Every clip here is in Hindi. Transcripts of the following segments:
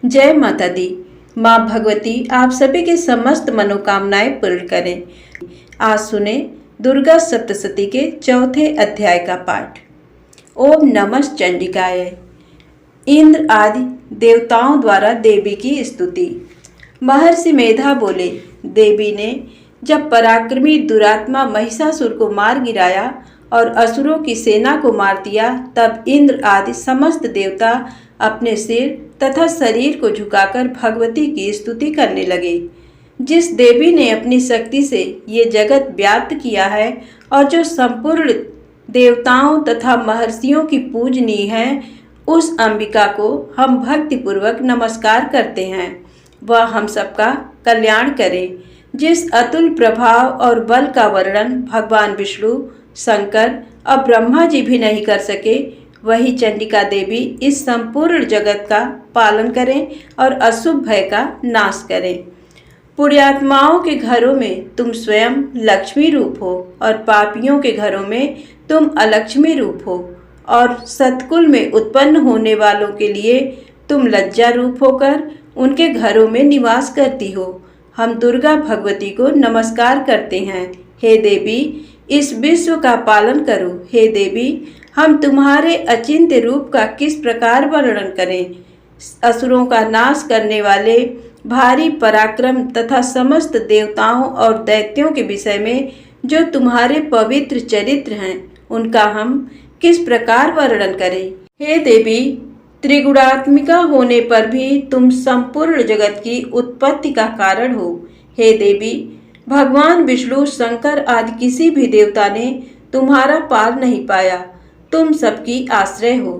जय माता दी। माँ भगवती आप सभी की समस्त मनोकामनाएं पूर्ण करें। आज सुने दुर्गा सप्तशती के चौथे अध्याय का पाठ। ओम नमः चंडिकाय। इंद्र आदि देवताओं द्वारा देवी की स्तुति। महर्षि मेधा बोले, देवी ने जब पराक्रमी दुरात्मा महिषासुर को मार गिराया और असुरों की सेना को मार दिया, तब इंद्र आदि समस्त देवता अपने सिर तथा शरीर को झुकाकर भगवती की स्तुति करने लगे। जिस देवी ने अपनी शक्ति से ये जगत व्याप्त किया है और जो संपूर्ण देवताओं तथा महर्षियों की पूजनीय है, उस अंबिका को हम भक्तिपूर्वक नमस्कार करते हैं। वह हम सबका कल्याण करे। जिस अतुल प्रभाव और बल का वर्णन भगवान विष्णु, शंकर और ब्रह्मा जी भी नहीं कर सके, वही चंडिका देवी इस संपूर्ण जगत का पालन करें और अशुभ भय का नाश करें। पुण्यात्माओं के घरों में तुम स्वयं लक्ष्मी रूप हो और पापियों के घरों में तुम अलक्ष्मी रूप हो, और सतकुल में उत्पन्न होने वालों के लिए तुम लज्जा रूप होकर उनके घरों में निवास करती हो। हम दुर्गा भगवती को नमस्कार करते हैं। हे देवी, इस विश्व का पालन करो। हे देवी, हम तुम्हारे अचिंत्य रूप का किस प्रकार वर्णन करें। असुरों का नाश करने वाले भारी पराक्रम तथा समस्त देवताओं और दैत्यों के विषय में जो तुम्हारे पवित्र चरित्र हैं, उनका हम किस प्रकार वर्णन करें। हे देवी, त्रिगुणात्मिका होने पर भी तुम संपूर्ण जगत की उत्पत्ति का कारण हो। हे देवी, भगवान विष्णु, शंकर आदि किसी भी देवता ने तुम्हारा पार नहीं पाया। तुम सबकी आश्रय हो।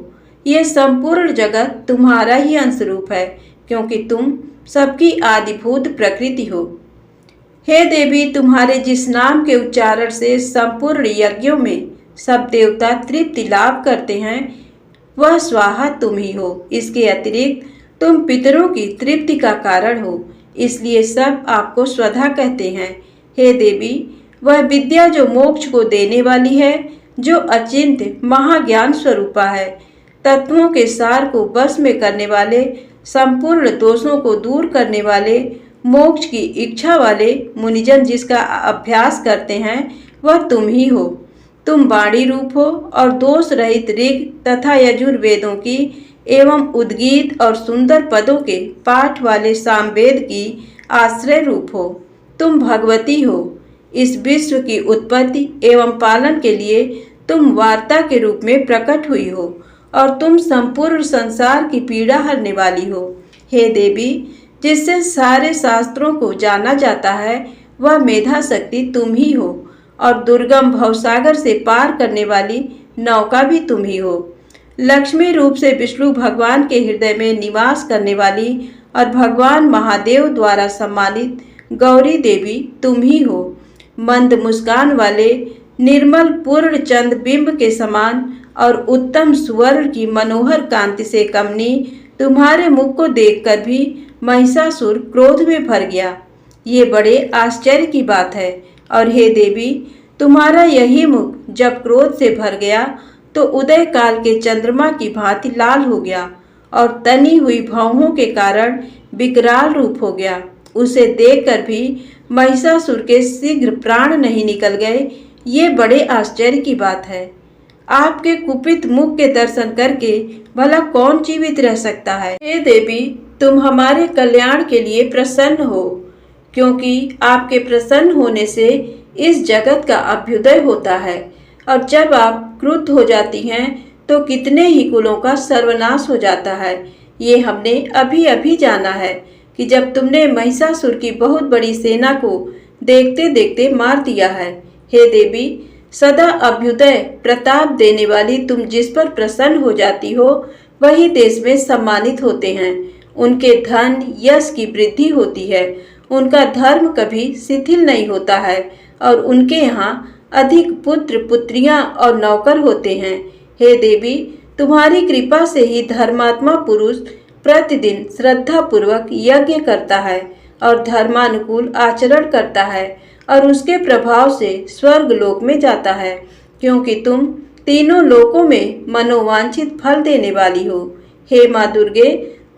ये संपूर्ण जगत तुम्हारा ही अंशरूप है, क्योंकि तुम सबकी आदिभूत प्रकृति हो। हे देवी, तुम्हारे जिस नाम के उच्चारण से संपूर्ण यज्ञों में सब देवता तृप्ति लाभ करते हैं, वह स्वाहा तुम ही हो। इसके अतिरिक्त तुम पितरों की तृप्ति का कारण हो, इसलिए सब आपको स्वधा कहते हैं। हे देवी, वह विद्या जो मोक्ष को देने वाली है, जो अचिंत्य महाज्ञान स्वरूपा है, तत्वों के सार को वश में करने वाले, संपूर्ण दोषों को दूर करने वाले, मोक्ष की इच्छा वाले मुनिजन जिसका अभ्यास करते हैं, वह तुम ही हो। तुम वाणी रूप हो और दोष रहित ऋग तथा यजुर्वेदों की एवं उद्गीत और सुंदर पदों के पाठ वाले सामवेद की आश्रय रूप हो। तुम भगवती हो। इस विश्व की उत्पत्ति एवं पालन के लिए तुम वार्ता के रूप में प्रकट हुई हो, और तुम संपूर्ण संसार की पीड़ा हरने वाली हो। हे देवी, जिससे सारे शास्त्रों को जाना जाता है, वह मेधा शक्ति तुम ही हो, और दुर्गम भवसागर से पार करने वाली नौका भी तुम ही हो। लक्ष्मी रूप से विष्णु भगवान के हृदय में निवास करने वाली और भगवान महादेव द्वारा सम्मानित गौरी देवी तुम ही हो। मंद मुस्कान वाले निर्मल पूर्ण चंद्र बिंब के समान और उत्तम सुवर्ण की मनोहर कांति से कमनी तुम्हारे मुख को देखकर भी महिषासुर क्रोध में भर गया। ये बड़े आश्चर्य की बात है। और हे देवी, तुम्हारा यही मुख जब क्रोध से भर गया तो उदय काल के चंद्रमा की भांति लाल हो गया और तनी हुई भौहों के कारण विकराल रूप हो गया। उसे देखकर भी महिषासुर के शीघ्र प्राण नहीं निकल गए। ये बड़े आश्चर्य की बात है। आपके कुपित मुख के दर्शन करके भला कौन जीवित रह सकता है। हे देवी, तुम हमारे कल्याण के लिए प्रसन्न हो, क्योंकि आपके प्रसन्न होने से इस जगत का अभ्युदय होता है, और जब आप क्रुद्ध हो जाती हैं तो कितने ही कुलों का सर्वनाश हो जाता है। ये हमने अभी अभी जाना है कि जब तुमने महिषासुर की बहुत बड़ी सेना को देखते देखते मार दिया है। हे देवी, सदा अभ्युदय प्रताप देने वाली तुम जिस पर प्रसन्न हो जाती हो, वही देश में सम्मानित होते हैं। उनके धन यश की वृद्धि होती है, उनका धर्म कभी शिथिल नहीं होता है, और उनके यहाँ अधिक पुत्र पुत्रियां और नौकर होते हैं। हे देवी, तुम्हारी कृपा से ही धर्मात्मा पुरुष प्रतिदिन श्रद्धा पूर्वक यज्ञ करता है और धर्मानुकूल आचरण करता है, और उसके प्रभाव से स्वर्ग लोक में जाता है, क्योंकि तुम तीनों लोकों में मनोवांछित फल देने वाली हो। हे माँ दुर्गे,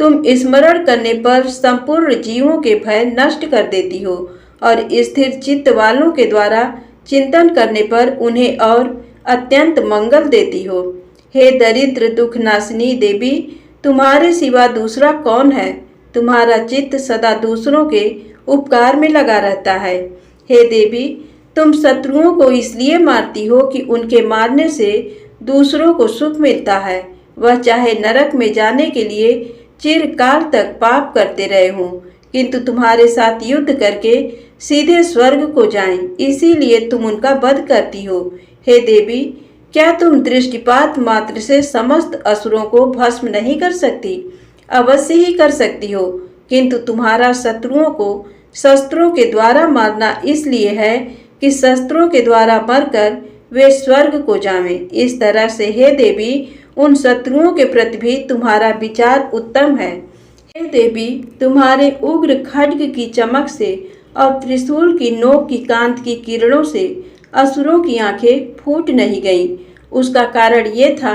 तुम स्मरण करने पर संपूर्ण जीवों के भय नष्ट कर देती हो और स्थिर चित्त वालों के द्वारा चिंतन करने पर उन्हें और अत्यंत मंगल देती हो। हे दरिद्र दुख नाशिनी देवी, तुम्हारे सिवा दूसरा कौन है? तुम्हारा चित्त सदा दूसरों के उपकार में लगा रहता है। हे देवी, तुम शत्रुओं को इसलिए मारती हो कि उनके मारने से दूसरों को सुख मिलता है, वह चाहे नरक में जाने के लिए चिरकाल तक पाप करते रहे हों, किंतु तुम्हारे साथ युद्ध करके सीधे स्वर्ग को जाएं, इसीलिए तुम उनका वध करती हो। हे देवी, क्या तुम दृष्टिपात मात्र से समस्त असुरों को भस्म नहीं कर सकती? अवश्य ही कर सकती हो, किंतु तुम्हारा शत्रुओं को शस्त्रों के द्वारा मारना इसलिए है कि शस्त्रों के द्वारा मरकर वे स्वर्ग को जावें। इस तरह से हे देवी, उन शत्रुओं के प्रति भी तुम्हारा विचार उत्तम है। हे देवी, तुम्हारे उग्र खड्ग की चमक से और त्रिशूल की नोक की कांत की किरणों से असुरों की आंखें फूट नहीं गईं। उसका कारण ये था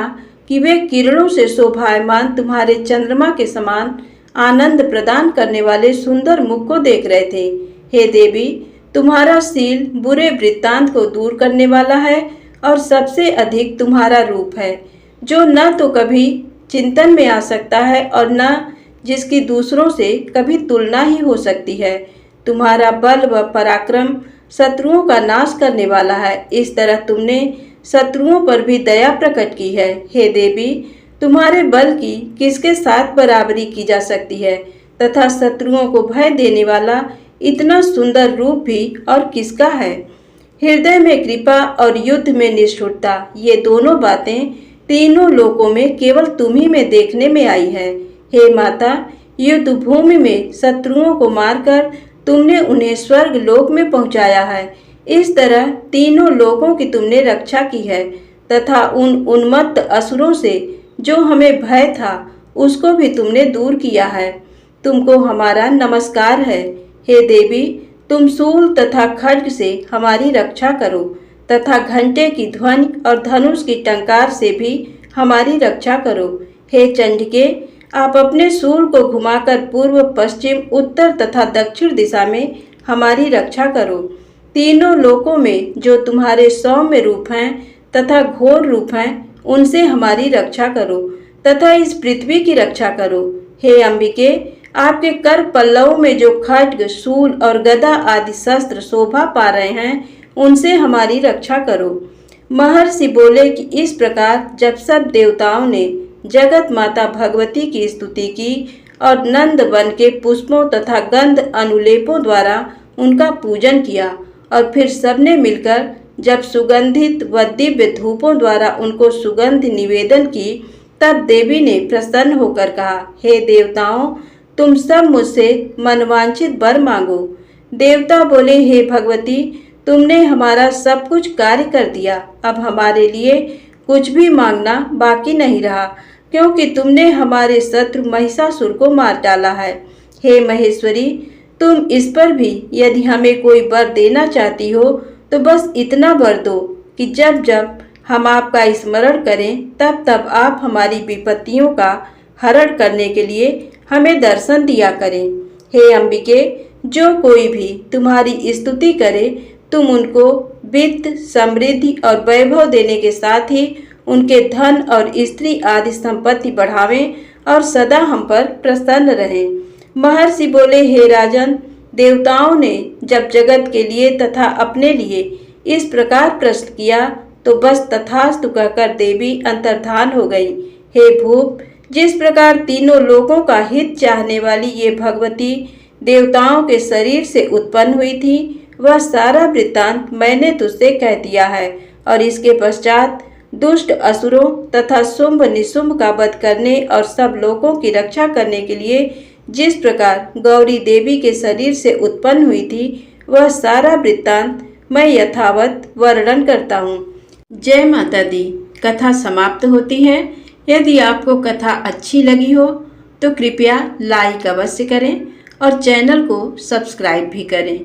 कि वे किरणों से शोभायमान तुम्हारे चंद्रमा के समान आनंद प्रदान करने वाले सुंदर मुख को देख रहे थे। हे देवी, तुम्हारा शील बुरे वृत्तांत को दूर करने वाला है और सबसे अधिक तुम्हारा रूप है, जो न तो कभी चिंतन में आ सकता है और न जिसकी दूसरों से कभी तुलना ही हो सकती है। तुम्हारा बल व पराक्रम शत्रुओं का नाश करने वाला है। इस तरह तुमने शत्रुओं पर भी दया प्रकट की है। हे देवी, तुम्हारे बल की किसके साथ बराबरी की जा सकती है तथा शत्रुओं को भय देने वाला इतना सुंदर रूप भी और किसका है? हृदय में कृपा और युद्ध में निष्ठुरता, ये दोनों बातें तीनों लोकों में केवल तुम ही में देखने में आई है। हे माता, युद्ध भूमि में शत्रुओं को मारकर तुमने उन्हें स्वर्ग लोक में पहुंचाया है। इस तरह तीनों लोकों की तुमने रक्षा की है तथा उन उन्मत्त असुरों से जो हमें भय था उसको भी तुमने दूर किया है। तुमको हमारा नमस्कार है। हे देवी, तुम शूल तथा खड्ग से हमारी रक्षा करो तथा घंटे की ध्वनि और धनुष की टंकार से भी हमारी रक्षा करो। हे चंडिके, आप अपने शूल को घुमाकर पूर्व, पश्चिम, उत्तर तथा दक्षिण दिशा में हमारी रक्षा करो। तीनों लोकों में जो तुम्हारे सौम्य रूप हैं तथा घोर रूप हैं, उनसे हमारी रक्षा करो तथा इस पृथ्वी की रक्षा करो। हे अंबिके, आपके कर पल्लवों में जो खड्ग, शूल और गदा आदि शस्त्र शोभा पा रहे हैं, उनसे हमारी रक्षा करो। महर्षि बोले कि इस प्रकार जब सब देवताओं ने जगत माता भगवती की स्तुति की और नंद वन के पुष्पों तथा गंध अनुलेपों द्वारा उनका पूजन किया और फिर सबने मिलकर जब सुगंधित व दिव्य धूपों द्वारा उनको सुगंध निवेदन की, तब देवी ने प्रसन्न होकर कहा, हे देवताओं, तुम सब मुझसे मनवांछित वर मांगो। देवता बोले, हे भगवती, तुमने हमारा सब कुछ कार्य कर दिया, अब हमारे लिए कुछ भी मांगना बाकी नहीं रहा, क्योंकि तुमने हमारे शत्रु महिषासुर को मार डाला है। हे महेश्वरी, तुम इस पर भी यदि हमें कोई वर देना चाहती हो तो बस इतना वर दो कि जब जब हम आपका स्मरण करें तब तब आप हमारी विपत्तियों का हरण करने के लिए हमें दर्शन दिया करें। हे अंबिके, जो कोई भी तुम्हारी स्तुति करे तुम उनको वित्त, समृद्धि और वैभव देने के साथ ही उनके धन और स्त्री आदि संपत्ति बढ़ावें और सदा हम पर प्रसन्न रहें। महर्षि बोले, हे राजन, देवताओं ने जब जगत के लिए तथा अपने लिए इस प्रकार प्रश्न किया तो बस तथास्तु कहकर देवी अंतर्धान हो गई। हे भूप, जिस प्रकार तीनों लोगों का हित चाहने वाली ये भगवती देवताओं के शरीर से उत्पन्न हुई थी, वह सारा वृत्तांत मैंने तुझसे कह दिया है और इसके पश्चात दुष्ट असुरों तथा शुंभ निशुंभ का वध करने और सब लोगों की रक्षा करने के लिए जिस प्रकार गौरी देवी के शरीर से उत्पन्न हुई थी, वह सारा वृत्तांत मैं यथावत वर्णन करता हूँ। जय माता दी। कथा समाप्त होती है। यदि आपको कथा अच्छी लगी हो तो कृपया लाइक अवश्य करें और चैनल को सब्सक्राइब भी करें।